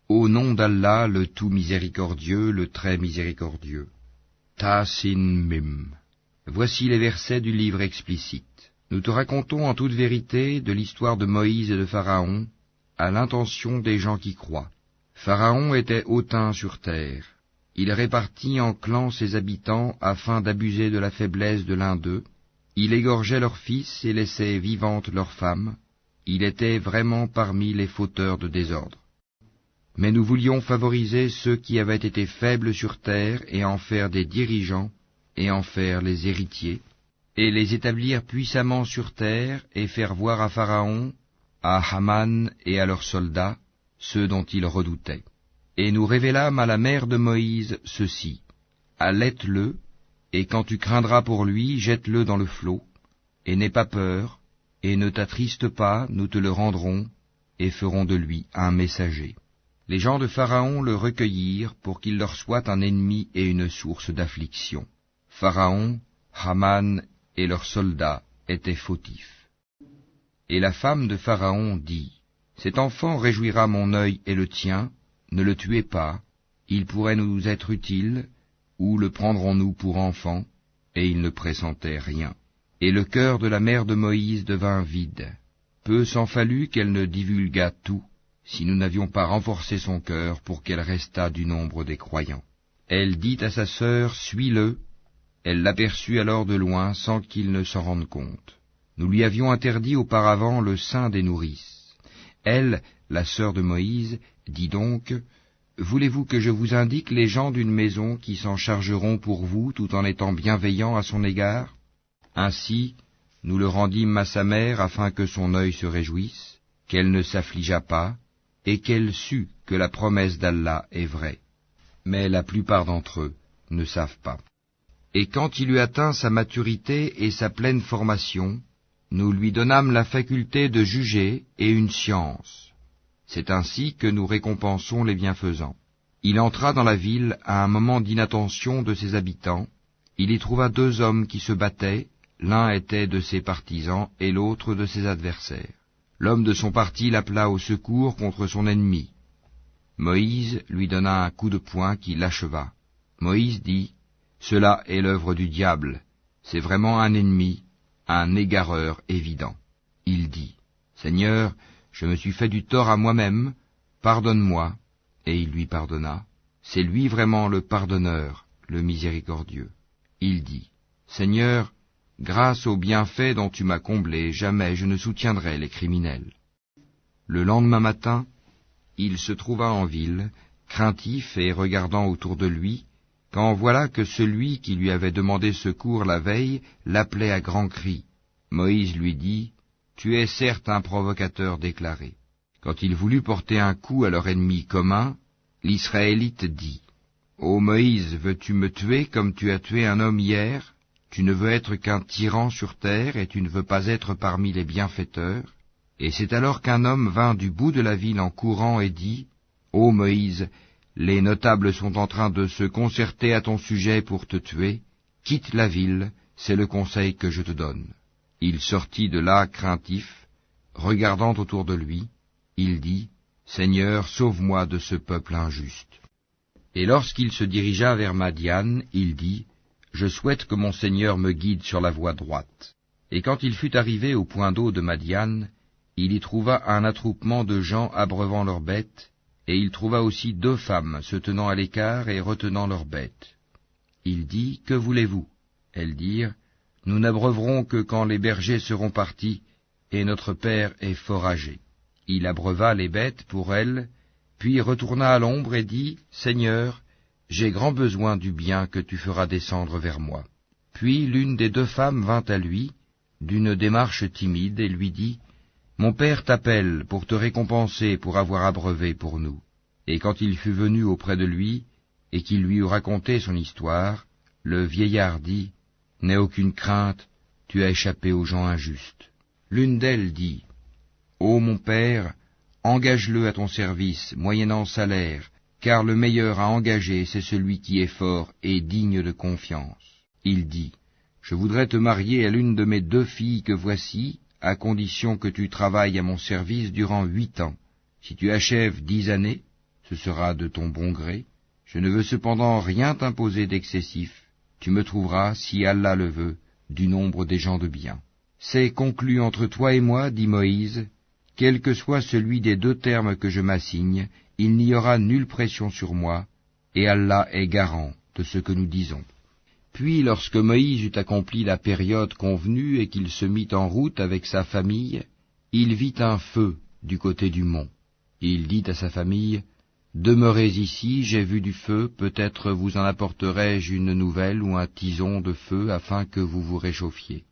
Au nom d'Allah, le tout miséricordieux, le très miséricordieux. Ta-Sin Mim. Voici les versets du livre explicite. Nous te racontons en toute vérité de l'histoire de Moïse et de Pharaon, à l'intention des gens qui croient. Pharaon était hautain sur terre. Il répartit en clans ses habitants afin d'abuser de la faiblesse de l'un d'eux. Il égorgeait leurs fils et laissait vivantes leurs femmes. Il était vraiment parmi les fauteurs de désordre. Mais nous voulions favoriser ceux qui avaient été faibles sur terre et en faire des dirigeants et en faire les héritiers, et les établir puissamment sur terre et faire voir à Pharaon, à Haman et à leurs soldats, ceux dont ils redoutaient. Et nous révélâmes à la mère de Moïse ceci: allaite-le, et quand tu craindras pour lui, jette-le dans le flot, et n'aie pas peur, et ne t'attriste pas, nous te le rendrons, et ferons de lui un messager. Les gens de Pharaon le recueillirent pour qu'il leur soit un ennemi et une source d'affliction. Pharaon, Haman et leurs soldats étaient fautifs. Et la femme de Pharaon dit: cet enfant réjouira mon œil et le tien, ne le tuez pas, il pourrait nous être utile, ou le prendrons-nous pour enfant? Et il ne pressentait rien. Et le cœur de la mère de Moïse devint vide. Peu s'en fallut qu'elle ne divulguât tout, si nous n'avions pas renforcé son cœur pour qu'elle restât du nombre des croyants. Elle dit à sa sœur: suis-le. Elle l'aperçut alors de loin sans qu'il ne s'en rende compte. Nous lui avions interdit auparavant le sein des nourrices. Elle, la sœur de Moïse, dit donc: voulez-vous que je vous indique les gens d'une maison qui s'en chargeront pour vous tout en étant bienveillants à son égard? Ainsi, nous le rendîmes à sa mère afin que son œil se réjouisse, qu'elle ne s'affligeât pas, et qu'elle sût que la promesse d'Allah est vraie. Mais la plupart d'entre eux ne savent pas. Et quand il eut atteint sa maturité et sa pleine formation, nous lui donnâmes la faculté de juger et une science. C'est ainsi que nous récompensons les bienfaisants. Il entra dans la ville à un moment d'inattention de ses habitants. Il y trouva deux hommes qui se battaient, l'un était de ses partisans et l'autre de ses adversaires. L'homme de son parti l'appela au secours contre son ennemi. Moïse lui donna un coup de poing qui l'acheva. Moïse dit: cela est l'œuvre du diable, c'est vraiment un ennemi, un égareur évident. Il dit: Seigneur, je me suis fait du tort à moi-même, pardonne-moi. Et il lui pardonna. C'est lui vraiment le pardonneur, le miséricordieux. Il dit: Seigneur, grâce aux bienfaits dont tu m'as comblé, jamais je ne soutiendrai les criminels. Le lendemain matin, il se trouva en ville, craintif et regardant autour de lui, quand voilà que celui qui lui avait demandé secours la veille l'appelait à grands cris. Moïse lui dit: tu es certes un provocateur déclaré. Quand il voulut porter un coup à leur ennemi commun, l'Israélite dit: Ô Moïse, veux-tu me tuer comme tu as tué un homme hier? Tu ne veux être qu'un tyran sur terre, et tu ne veux pas être parmi les bienfaiteurs. Et c'est alors qu'un homme vint du bout de la ville en courant et dit: Ô Moïse, les notables sont en train de se concerter à ton sujet pour te tuer. Quitte la ville, c'est le conseil que je te donne. Il sortit de là craintif, regardant autour de lui. Il dit: Seigneur, sauve-moi de ce peuple injuste. Et lorsqu'il se dirigea vers Madian, il dit: Je souhaite que mon Seigneur me guide sur la voie droite. Et quand il fut arrivé au point d'eau de Madian, il y trouva un attroupement de gens abreuvant leurs bêtes, et il trouva aussi 2 femmes se tenant à l'écart et retenant leurs bêtes. Il dit: Que voulez-vous? Elles dirent: Nous n'abreuverons que quand les bergers seront partis, et notre père est fort âgé. Il abreuva les bêtes pour elles, puis retourna à l'ombre et dit: Seigneur, j'ai grand besoin du bien que tu feras descendre vers moi. Puis l'une des 2 femmes vint à lui, d'une démarche timide, et lui dit: Mon père t'appelle pour te récompenser pour avoir abreuvé pour nous. Et quand il fut venu auprès de lui, et qu'il lui eut raconté son histoire, le vieillard dit: N'aie aucune crainte, tu as échappé aux gens injustes. L'une d'elles dit: Ô mon père, engage-le à ton service, moyennant salaire, car le meilleur à engager, c'est celui qui est fort et digne de confiance. Il dit: Je voudrais te marier à l'une de mes 2 filles que voici, à condition que tu travailles à mon service durant 8 ans. Si tu achèves 10 années, ce sera de ton bon gré. Je ne veux cependant rien t'imposer d'excessif. Tu me trouveras, si Allah le veut, du nombre des gens de bien. C'est conclu entre toi et moi, dit Moïse, quel que soit celui des deux termes que je m'assigne, il n'y aura nulle pression sur moi, et Allah est garant de ce que nous disons. Puis, lorsque Moïse eut accompli la période convenue et qu'il se mit en route avec sa famille, il vit un feu du côté du mont. Il dit à sa famille, « Demeurez ici, j'ai vu du feu, peut-être vous en apporterai-je une nouvelle ou un tison de feu afin que vous vous réchauffiez. »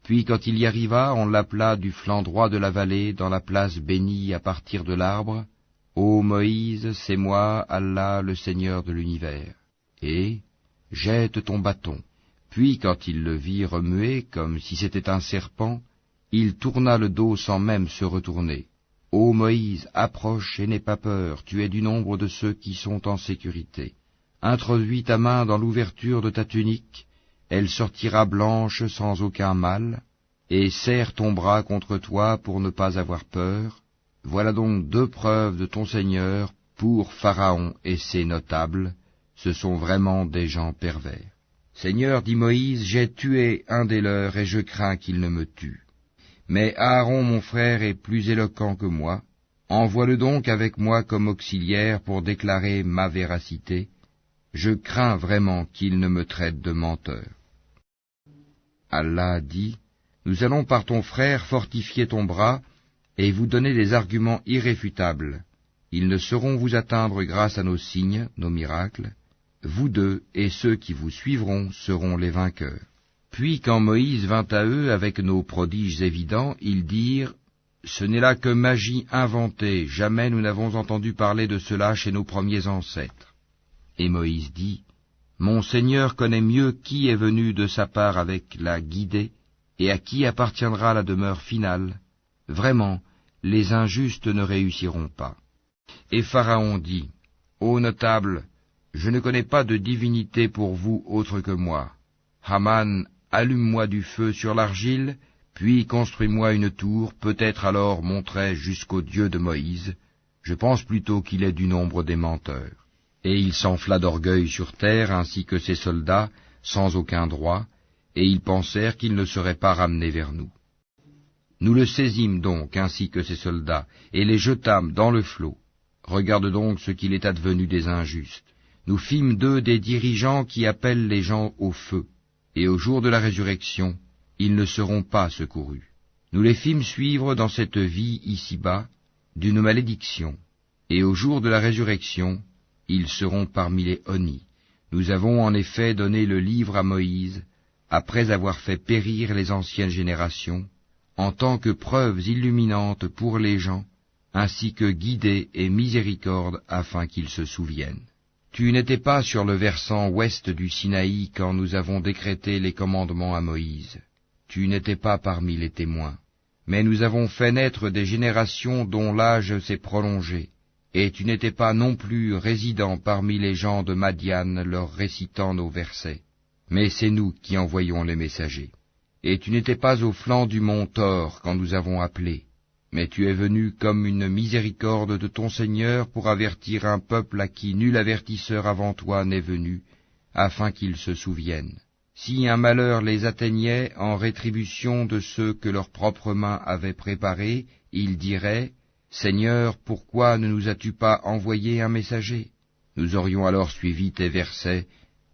Puis quand il y arriva, on l'appela du flanc droit de la vallée, dans la place bénie à partir de l'arbre, « Ô Moïse, c'est moi, Allah, le Seigneur de l'univers. » Et « Jette ton bâton. » Puis quand il le vit remuer comme si c'était un serpent, il tourna le dos sans même se retourner. « Ô Moïse, approche et n'aie pas peur, tu es du nombre de ceux qui sont en sécurité. Introduis ta main dans l'ouverture de ta tunique, elle sortira blanche sans aucun mal, et serre ton bras contre toi pour ne pas avoir peur. Voilà donc deux preuves de ton Seigneur pour Pharaon et ses notables, ce sont vraiment des gens pervers. Seigneur, dit Moïse, j'ai tué un des leurs et je crains qu'il ne me tue. Mais Aaron, mon frère, est plus éloquent que moi. Envoie-le donc avec moi comme auxiliaire pour déclarer ma véracité. Je crains vraiment qu'il ne me traite de menteur. Allah dit, nous allons par ton frère fortifier ton bras et vous donner des arguments irréfutables. Ils ne sauront vous atteindre grâce à nos signes, nos miracles. Vous deux et ceux qui vous suivront seront les vainqueurs. Puis quand Moïse vint à eux avec nos prodiges évidents, ils dirent, « Ce n'est là que magie inventée, jamais nous n'avons entendu parler de cela chez nos premiers ancêtres. » Et Moïse dit, « Mon Seigneur connaît mieux qui est venu de sa part avec la guidée, et à qui appartiendra la demeure finale. Vraiment, les injustes ne réussiront pas. » Et Pharaon dit, « Ô notables, je ne connais pas de divinité pour vous autre que moi. Haman, allume-moi du feu sur l'argile, puis construis-moi une tour, peut-être alors monterai-je jusqu'au Dieu de Moïse. Je pense plutôt qu'il est du nombre des menteurs. » Et il s'enfla d'orgueil sur terre, ainsi que ses soldats, sans aucun droit, et ils pensèrent qu'il ne serait pas ramené vers nous. Nous le saisîmes donc, ainsi que ses soldats, et les jetâmes dans le flot. Regarde donc ce qu'il est advenu des injustes. Nous fîmes d'eux des dirigeants qui appellent les gens au feu, et au jour de la résurrection, ils ne seront pas secourus. Nous les fîmes suivre dans cette vie ici-bas d'une malédiction, et au jour de la résurrection, ils seront parmi les honnis. Nous avons en effet donné le livre à Moïse, après avoir fait périr les anciennes générations, en tant que preuves illuminantes pour les gens, ainsi que guidée et miséricorde afin qu'ils se souviennent. Tu n'étais pas sur le versant ouest du Sinaï quand nous avons décrété les commandements à Moïse. Tu n'étais pas parmi les témoins. Mais nous avons fait naître des générations dont l'âge s'est prolongé, et tu n'étais pas non plus résident parmi les gens de Madian leur récitant nos versets. Mais c'est nous qui envoyons les messagers. Et tu n'étais pas au flanc du mont Thor quand nous avons appelé. Mais tu es venu comme une miséricorde de ton Seigneur pour avertir un peuple à qui nul avertisseur avant toi n'est venu, afin qu'ils se souviennent. Si un malheur les atteignait en rétribution de ceux que leurs propres mains avaient préparés, ils diraient, « Seigneur, pourquoi ne nous as-tu pas envoyé un messager ?» Nous aurions alors suivi tes versets,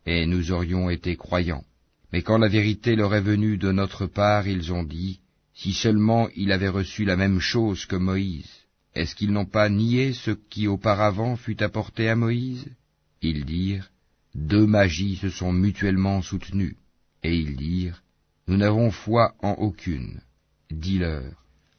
et nous aurions été croyants. Mais quand la vérité leur est venue de notre part, ils ont dit, si seulement il avait reçu la même chose que Moïse, est-ce qu'ils n'ont pas nié ce qui auparavant fut apporté à Moïse? Ils dirent, deux magies se sont mutuellement soutenues. Et ils dirent, nous n'avons foi en aucune. Dis-leur,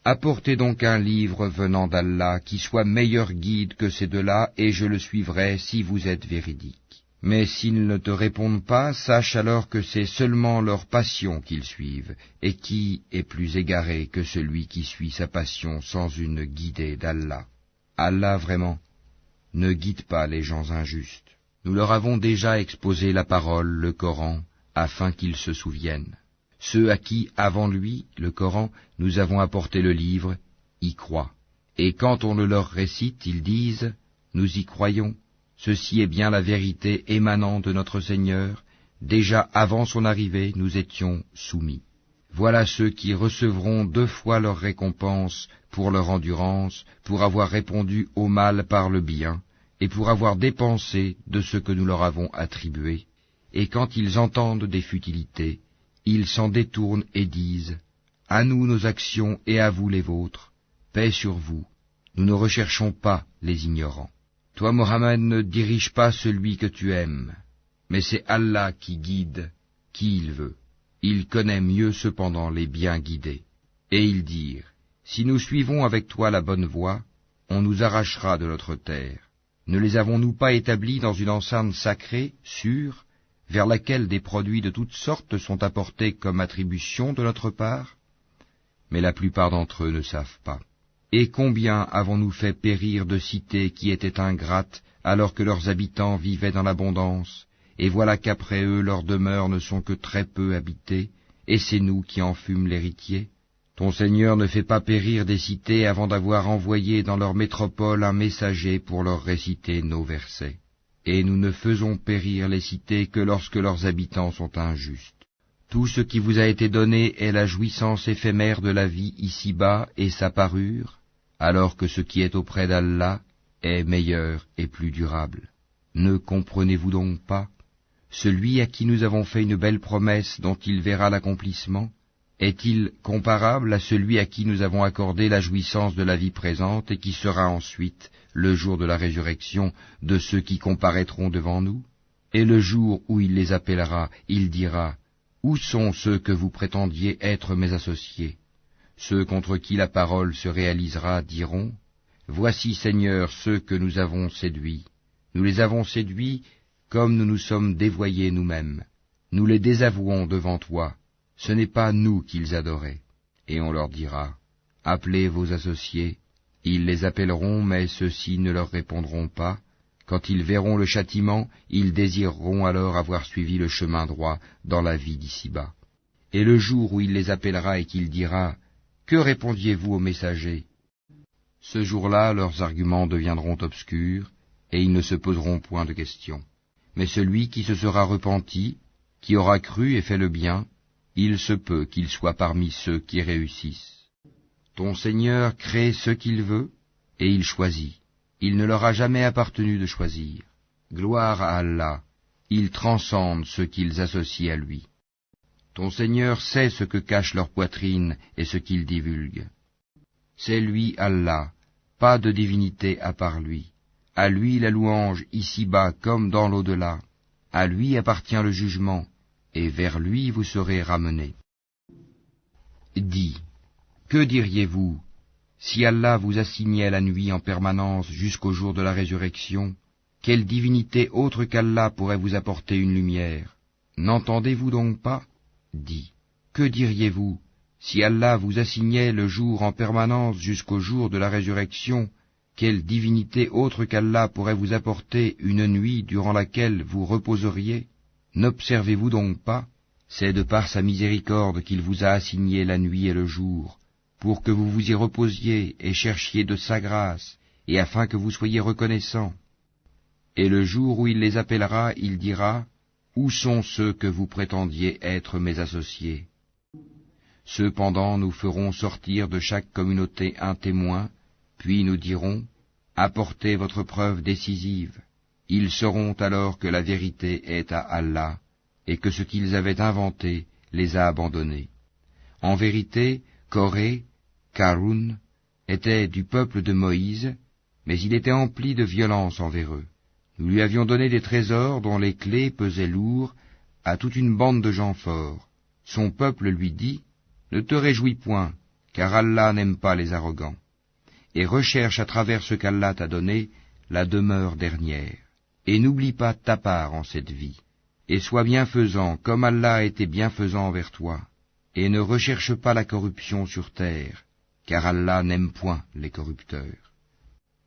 apportez donc un livre venant d'Allah qui soit meilleur guide que ces deux-là, et je le suivrai si vous êtes véridiques. Mais s'ils ne te répondent pas, sache alors que c'est seulement leur passion qu'ils suivent, et qui est plus égaré que celui qui suit sa passion sans une guidée d'Allah. Allah vraiment ne guide pas les gens injustes. Nous leur avons déjà exposé la parole, le Coran, afin qu'ils se souviennent. Ceux à qui, avant lui, le Coran, nous avons apporté le livre, y croient. Et quand on le leur récite, ils disent, nous y croyons, ceci est bien la vérité émanant de notre Seigneur, déjà avant son arrivée nous étions soumis. Voilà ceux qui recevront 2 fois leur récompense pour leur endurance, pour avoir répondu au mal par le bien, et pour avoir dépensé de ce que nous leur avons attribué. Et quand ils entendent des futilités, ils s'en détournent et disent « À nous nos actions et à vous les vôtres, paix sur vous, nous ne recherchons pas les ignorants. » Toi, Mohammed, ne dirige pas celui que tu aimes, mais c'est Allah qui guide qui il veut. Il connaît mieux cependant les bien guidés. Et ils dirent, si nous suivons avec toi la bonne voie, on nous arrachera de notre terre. Ne les avons-nous pas établis dans une enceinte sacrée, sûre, vers laquelle des produits de toutes sortes sont apportés comme attribution de notre part? Mais la plupart d'entre eux ne savent pas. Et combien avons-nous fait périr de cités qui étaient ingrates, alors que leurs habitants vivaient dans l'abondance, et voilà qu'après eux leurs demeures ne sont que très peu habitées, et c'est nous qui en fûmes l'héritier. Ton Seigneur ne fait pas périr des cités avant d'avoir envoyé dans leur métropole un messager pour leur réciter nos versets. Et nous ne faisons périr les cités que lorsque leurs habitants sont injustes. Tout ce qui vous a été donné est la jouissance éphémère de la vie ici-bas et sa parure, alors que ce qui est auprès d'Allah est meilleur et plus durable. Ne comprenez-vous donc pas? Celui à qui nous avons fait une belle promesse dont il verra l'accomplissement, est-il comparable à celui à qui nous avons accordé la jouissance de la vie présente et qui sera ensuite, le jour de la résurrection, de ceux qui comparaîtront devant nous? Et le jour où il les appellera, il dira, « Où sont ceux que vous prétendiez être mes associés ?» Ceux contre qui la parole se réalisera diront, « Voici, Seigneur, ceux que nous avons séduits. Nous les avons séduits comme nous nous sommes dévoyés nous-mêmes. Nous les désavouons devant toi. Ce n'est pas nous qu'ils adoraient. » Et on leur dira, « Appelez vos associés. » Ils les appelleront, mais ceux-ci ne leur répondront pas. Quand ils verront le châtiment, ils désireront alors avoir suivi le chemin droit dans la vie d'ici-bas. Et le jour où il les appellera et qu'il dira, « Que répondiez-vous aux messagers ?» Ce jour-là, leurs arguments deviendront obscurs, et ils ne se poseront point de questions. Mais celui qui se sera repenti, qui aura cru et fait le bien, il se peut qu'il soit parmi ceux qui réussissent. Ton Seigneur crée ce qu'il veut, et il choisit. Il ne leur a jamais appartenu de choisir. Gloire à Allah, il transcende ceux qu'ils associent à lui. Ton Seigneur sait ce que cache leur poitrine et ce qu'ils divulguent. C'est lui Allah, pas de divinité à part lui. À lui la louange ici-bas comme dans l'au-delà. À lui appartient le jugement, et vers lui vous serez ramenés. Dis, que diriez-vous si Allah vous assignait la nuit en permanence jusqu'au jour de la résurrection? Quelle divinité autre qu'Allah pourrait vous apporter une lumière? N'entendez-vous donc pas? Dis, que diriez-vous si Allah vous assignait le jour en permanence jusqu'au jour de la résurrection? Quelle divinité autre qu'Allah pourrait vous apporter une nuit durant laquelle vous reposeriez? N'observez-vous donc pas? C'est de par sa miséricorde qu'il vous a assigné la nuit et le jour, pour que vous vous y reposiez et cherchiez de sa grâce, et afin que vous soyez reconnaissants. Et le jour où il les appellera, il dira, « Où sont ceux que vous prétendiez être mes associés ?» Cependant nous ferons sortir de chaque communauté un témoin, puis nous dirons, « Apportez votre preuve décisive. » Ils sauront alors que la vérité est à Allah, et que ce qu'ils avaient inventé les a abandonnés. En vérité, Corée, Karun, était du peuple de Moïse, mais il était empli de violence envers eux. Nous lui avions donné des trésors dont les clés pesaient lourd à toute une bande de gens forts. Son peuple lui dit, « Ne te réjouis point, car Allah n'aime pas les arrogants. Et recherche à travers ce qu'Allah t'a donné la demeure dernière. Et n'oublie pas ta part en cette vie. Et sois bienfaisant comme Allah a été bienfaisant envers toi. Et ne recherche pas la corruption sur terre, car Allah n'aime point les corrupteurs. »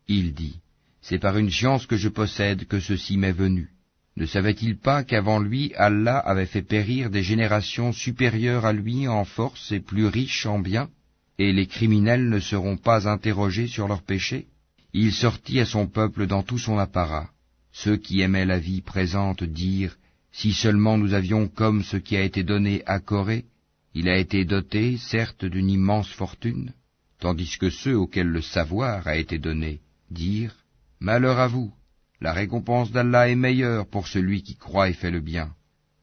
Il dit, « C'est par une science que je possède que ceci m'est venu. Ne savait-il pas qu'avant lui, Allah avait fait périr des générations supérieures à lui en force et plus riches en biens, et les criminels ne seront pas interrogés sur leurs péchés? Il sortit à son peuple dans tout son apparat. Ceux qui aimaient la vie présente dirent, si seulement nous avions comme ce qui a été donné à Corée, il a été doté, certes, d'une immense fortune, tandis que ceux auxquels le savoir a été donné dirent, malheur à vous, la récompense d'Allah est meilleure pour celui qui croit et fait le bien,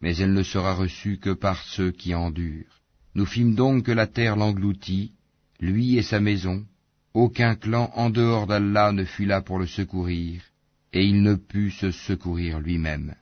mais elle ne sera reçue que par ceux qui endurent. Nous fîmes donc que la terre l'engloutit, lui et sa maison, aucun clan en dehors d'Allah ne fut là pour le secourir, et il ne put se secourir lui-même.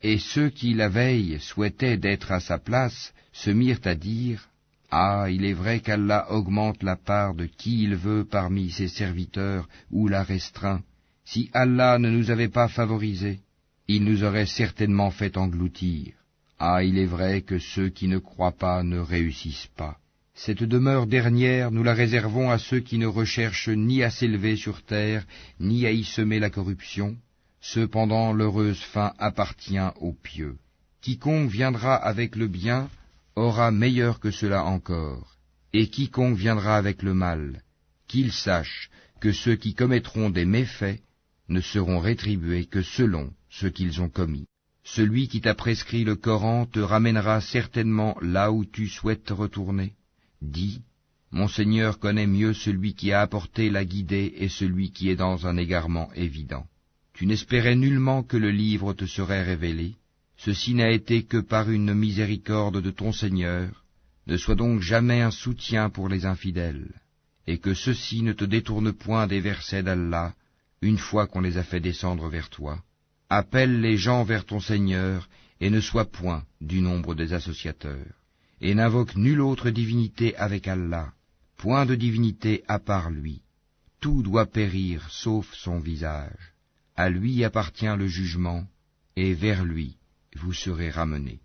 Et ceux qui, la veille, souhaitaient d'être à sa place, se mirent à dire, « Ah, il est vrai qu'Allah augmente la part de qui il veut parmi ses serviteurs ou la restreint. Si Allah ne nous avait pas favorisés, il nous aurait certainement fait engloutir. Ah, il est vrai que ceux qui ne croient pas ne réussissent pas. Cette demeure dernière, nous la réservons à ceux qui ne recherchent ni à s'élever sur terre, ni à y semer la corruption. Cependant, l'heureuse fin appartient aux pieux. Quiconque viendra avec le bien aura meilleur que cela encore, et quiconque viendra avec le mal, qu'il sache que ceux qui commettront des méfaits ne seront rétribués que selon ce qu'ils ont commis. Celui qui t'a prescrit le Coran te ramènera certainement là où tu souhaites retourner. Dis, mon Seigneur connaît mieux celui qui a apporté la guidée et celui qui est dans un égarement évident. Tu n'espérais nullement que le livre te serait révélé. Ceci n'a été que par une miséricorde de ton Seigneur. Ne sois donc jamais un soutien pour les infidèles, et que ceux-ci ne te détournent point des versets d'Allah, une fois qu'on les a fait descendre vers toi. Appelle les gens vers ton Seigneur, et ne sois point du nombre des associateurs. Et n'invoque nulle autre divinité avec Allah, point de divinité à part lui. Tout doit périr sauf son visage. À lui appartient le jugement, et vers lui vous serez ramenés.